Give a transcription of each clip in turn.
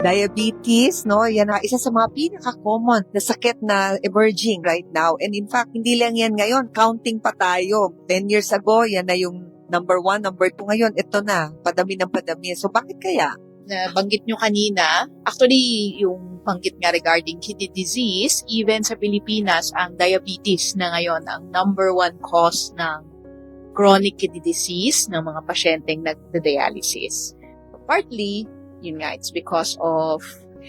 Diabetes, no? Yan ang isa sa mga pinaka-common na sakit na emerging right now. And in fact, hindi lang yan ngayon. Counting pa tayo. 10 years ago, yan na yung number 1, number 2. Ngayon, ito na. Padami ng padami. So, bakit kaya? Na banggit nyo kanina, actually, yung banggit nga regarding kidney disease, even sa Pilipinas, ang diabetes na ngayon ang number 1 cause ng chronic kidney disease ng mga pasyenteng nagda-dialysis. Partly, yun nga, it's because of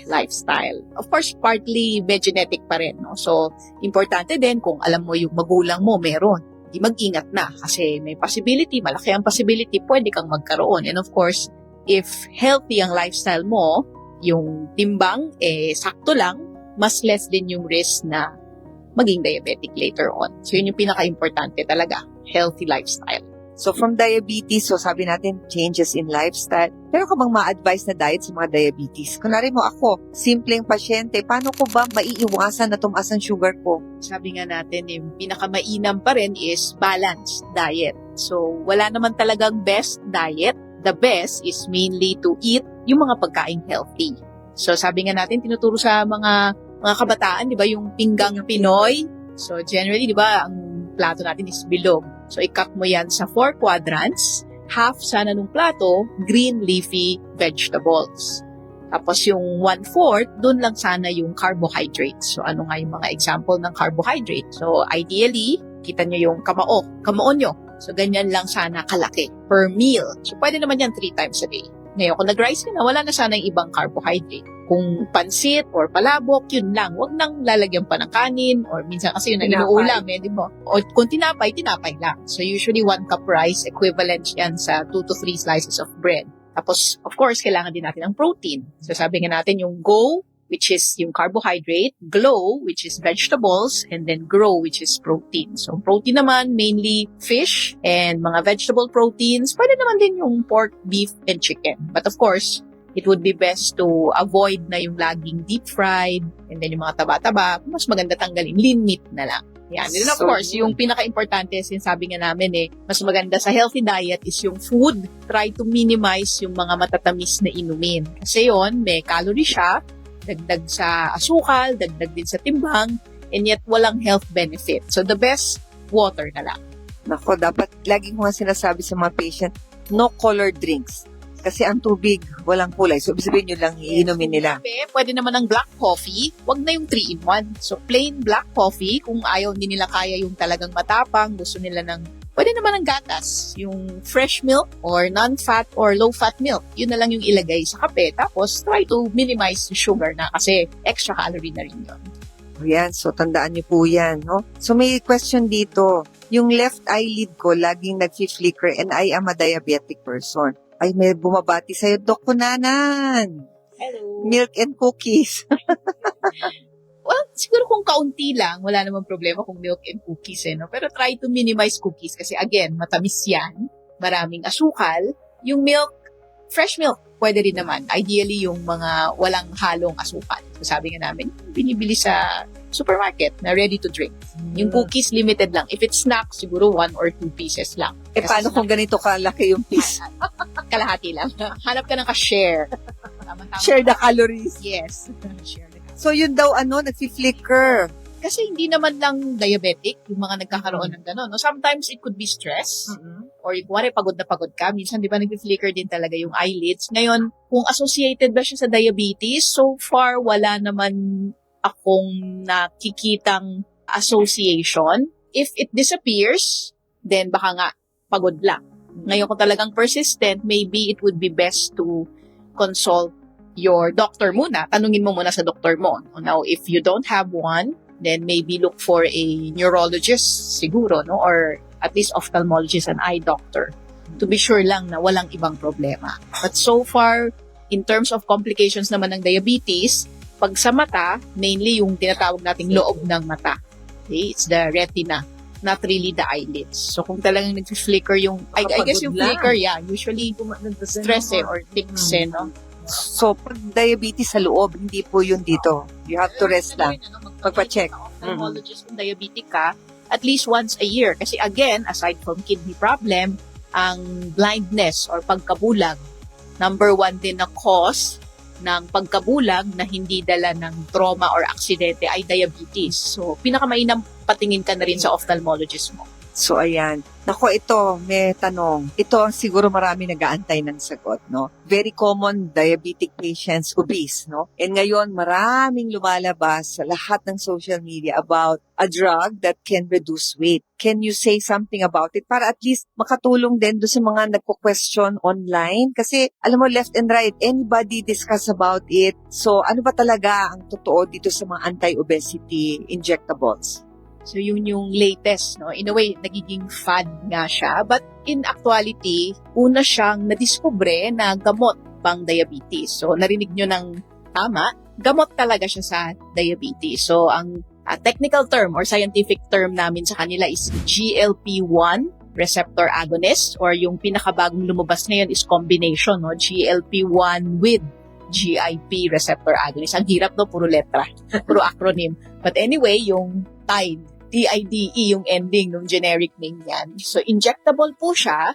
lifestyle. Of course, partly may genetic pa rin, no? So, importante din kung alam mo yung magulang mo meron. Di mag-ingat na kasi may possibility, malaki ang possibility, pwede kang magkaroon. And of course, if healthy ang lifestyle mo, yung timbang, sakto lang, mas less din yung risk na maging diabetic later on. So, yun yung pinaka-importante talaga, healthy lifestyle. So, from diabetes, so sabi natin, changes in lifestyle. Pero ka bang ma-advise na diet sa mga diabetes? Kunwari mo ako, simpleng pasyente, paano ko ba maiiwasan na tumaas ang sugar ko? Sabi nga natin, yung pinakamainam pa rin is balanced diet. So, wala naman talagang best diet. The best is mainly to eat yung mga pagkain healthy. So, sabi nga natin, tinuturo sa mga kabataan, di ba, yung pinggang Pinoy. So, generally, di ba, ang plato natin is bilog. So, i-cut mo yan sa 4 quadrants. Half sana nung plato, green leafy vegetables. Tapos yung 1/4, dun lang sana yung carbohydrates. So, ano nga yung mga example ng carbohydrate? So, ideally, kita nyo yung kamao nyo. So, ganyan lang sana kalaki per meal. So, pwede naman yan 3 times a day. Ngayon, kung nag-rice ka na, wala na sana yung ibang carbohydrate. Kung pansit or palabok, yun lang. Huwag nang lalagyan pa ng kanin or minsan kasi yun ang inuulam, di ba? O kung tinapay lang. So usually 1 cup rice, equivalent yan sa 2 to 3 slices of bread. Tapos, of course, kailangan din natin ng protein. So sabi nga natin yung GO, which is yung carbohydrate, GLOW, which is vegetables, and then GROW, which is protein. So protein naman, mainly fish and mga vegetable proteins. Pwede naman din yung pork, beef, and chicken. But of course, it would be best to avoid na yung laging deep fried and then yung mga taba-taba, mas maganda tanggalin, lean meat na lang. Yan. And then of course, yung pinaka-importante, sinasabi nga namin mas maganda sa healthy diet is yung food. Try to minimize yung mga matatamis na inumin. Kasi yon may calorie siya, dagdag sa asukal, dagdag din sa timbang, and yet walang health benefit. So the best, water na lang. Nako, dapat laging ko nga sinasabi sa mga patient, no colored drinks. Kasi ang tubig, walang kulay. So, sabihin nyo lang, iinumin nila. Pwede naman ng black coffee. Wag na yung 3-in-1. So, plain black coffee. Kung ayaw hindi nila kaya yung talagang matapang, gusto nila ng, pwede naman ng gatas. Yung fresh milk or non-fat or low-fat milk. Yun na lang yung ilagay sa kape. Tapos, try to minimize the sugar na kasi extra calorie na rin yun. Yan. So, tandaan nyo po yan. No? So, may question dito. Yung left eyelid ko, laging nag-flicker and I am a diabetic person. Ay, may bumabati sa'yo, Doc Kunanan. Hello. Milk and cookies. Well, siguro kung kaunti lang, wala namang problema kung milk and cookies, no? Pero try to minimize cookies kasi again, matamis yan, maraming asukal. Yung milk, fresh milk, pwede rin naman. Ideally, yung mga walang halong asukal. So, sabi nga namin, binibili sa supermarket na ready to drink. Yung cookies, limited lang. If it's snack, siguro 1 or 2 pieces lang. Paano kung ganito kalaki yung piece? Kalahati lang. Hanap ka ng ka-share. Share the calories. Yes. Share the calories. So, yun daw, nag-flicker. Kasi hindi naman lang diabetic yung mga nagkakaroon ng gano'n. No? Sometimes it could be stress. Or yung kuwari, pagod na pagod ka. Minsan, di ba, nag-flicker din talaga yung eyelids. Ngayon, kung associated ba siya sa diabetes, so far, wala naman akong nakikitang association. If it disappears, then baka nga pagod lang. Ngayon kung talagang persistent, maybe it would be best to consult your doctor muna. Tanungin mo muna sa doktor mo. Now, if you don't have one, then maybe look for a neurologist siguro, no? Or at least ophthalmologist and eye doctor to be sure lang na walang ibang problema. But so far, in terms of complications naman ng diabetes, pag sa mata, mainly yung tinatawag nating loob ng mata. Okay? It's the retina, not really the eyelids. So kung talagang nag-flicker yung, I guess yung flicker, yeah, usually stress or tics, no? So, pag diabetes sa loob, hindi po yun dito. You have to rest lang. Pagpa-check. Ophthalmologist, kung diabetic ka, at least once a year. Kasi again, aside from kidney problem, ang blindness or pagkabulag, number 1 din na cause ng pagkabulag na hindi dala ng trauma or aksidente ay diabetes. So, pinakamainam patingin ka na rin sa ophthalmologist mo. So, ayan. Nako, ito, may tanong. Ito ang siguro marami nag-aantay ng sagot, no? Very common diabetic patients, obese, no? And ngayon, maraming lumalabas sa lahat ng social media about a drug that can reduce weight. Can you say something about it para at least makatulong din doon sa mga nagko-question online? Kasi, alam mo, left and right, anybody discuss about it. So, ano ba talaga ang totoo dito sa mga anti-obesity injectables? So, yun yung latest, no? In a way, nagiging fad nga siya. But in actuality, una siyang nadiskubre na gamot pang diabetes. So, narinig nyo ng tama, gamot talaga siya sa diabetes. So, ang technical term or scientific term namin sa kanila is GLP-1 receptor agonist, or yung pinakabagong lumabas ngayon is combination, no? GLP-1 with GIP receptor agonist. Ang hirap, no? Puro letra, puro acronym. But anyway, yung TIDE yung ending ng generic name yan. So, injectable po siya.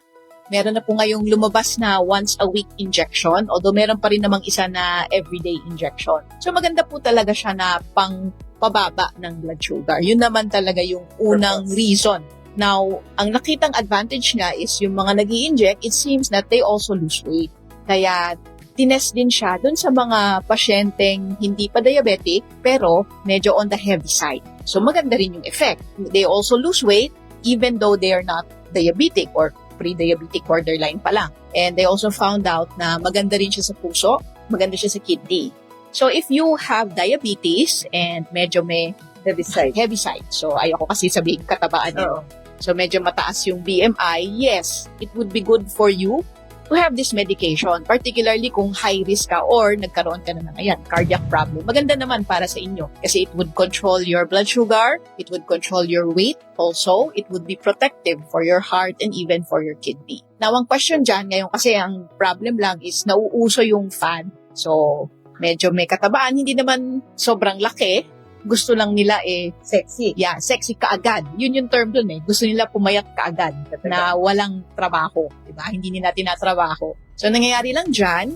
Meron na po ngayong lumabas na once a week injection, although meron pa rin namang isa na everyday injection. So, maganda po talaga siya na pang pababa ng blood sugar. Yun naman talaga yung unang reason. Now, ang nakitang advantage niya is yung mga nag-i-inject, it seems that they also lose weight. Kaya, tinest din siya dun sa mga pasyenteng hindi pa diabetic pero medyo on the heavy side. So maganda rin yung effect. They also lose weight even though they are not diabetic or pre-diabetic borderline pa lang. And they also found out na maganda rin siya sa puso, maganda siya sa kidney. So if you have diabetes and medyo may heavy side, so ayoko kasi sabihin katabaan nyo. So medyo mataas yung BMI, yes, it would be good for you to have this medication, particularly kung high risk ka or nagkaroon ka na ng cardiac problem. Maganda naman para sa inyo kasi it would control your blood sugar, it would control your weight, also it would be protective for your heart and even for your kidney. Now, ang question dyan ngayon, kasi ang problem lang is nauuso yung fat. So, medyo may katabaan, hindi naman sobrang laki. Gusto lang nila Sexy. Yeah, sexy kaagad. Yun yung term dun Gusto nila pumayat kaagad na walang trabaho. Diba? Hindi nila tinatrabaho. So, nangyayari lang dyan,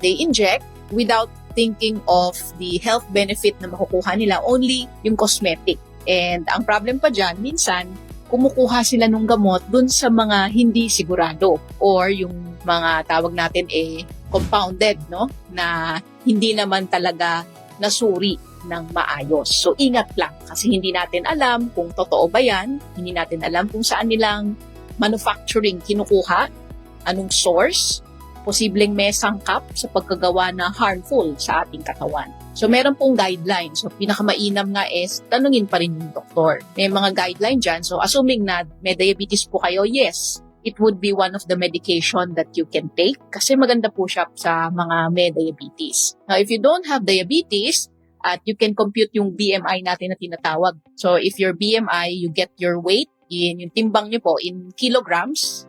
they inject without thinking of the health benefit na makukuha nila, only yung cosmetic. And ang problem pa dyan, minsan, kumukuha sila ng gamot dun sa mga hindi sigurado or yung mga tawag natin compounded, no? Na hindi naman talaga nasuri ng maayos. So, ingat lang kasi hindi natin alam kung totoo ba yan, hindi natin alam kung saan nilang manufacturing kinukuha, anong source, posibleng may sangkap sa pagkagawa na harmful sa ating katawan. So, meron pong guidelines. So, pinakamainam nga is tanungin pa rin yung doktor. May mga guideline dyan. So, assuming na may diabetes po kayo, yes, it would be one of the medication that you can take kasi maganda po siya sa mga may diabetes. Now, if you don't have diabetes, at you can compute yung BMI natin na tinatawag. So, if your BMI, you get your weight yung timbang nyo po in kilograms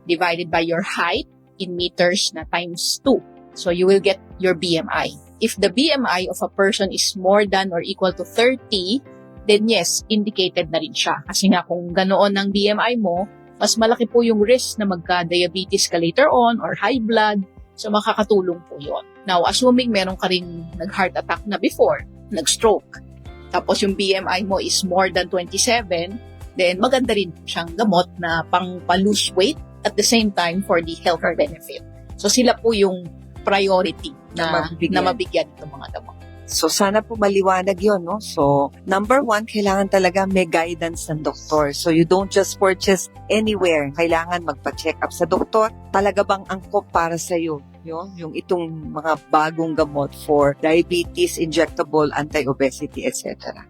divided by your height in meters na times 2. So, you will get your BMI. If the BMI of a person is more than or equal to 30, then yes, indicated na rin siya. Kasi nga kung ganoon ang BMI mo, mas malaki po yung risk na magka-diabetes ka later on or high blood. So, makakatulong po yon. Now, assuming meron ka rin nag-heart attack na before, nag-stroke, tapos yung BMI mo is more than 27, then maganda rin siyang gamot na pang-lose weight at the same time for the health benefit. So, sila po yung priority na mabigyan itong mga gamot. So, sana po maliwanag yun, no? So, number 1, kailangan talaga may guidance ng doktor. So, you don't just purchase anywhere. Kailangan magpa-check up sa doktor. Talaga bang angkop para sa'yo? Yung itong mga bagong gamot for diabetes, injectable, anti-obesity, etc.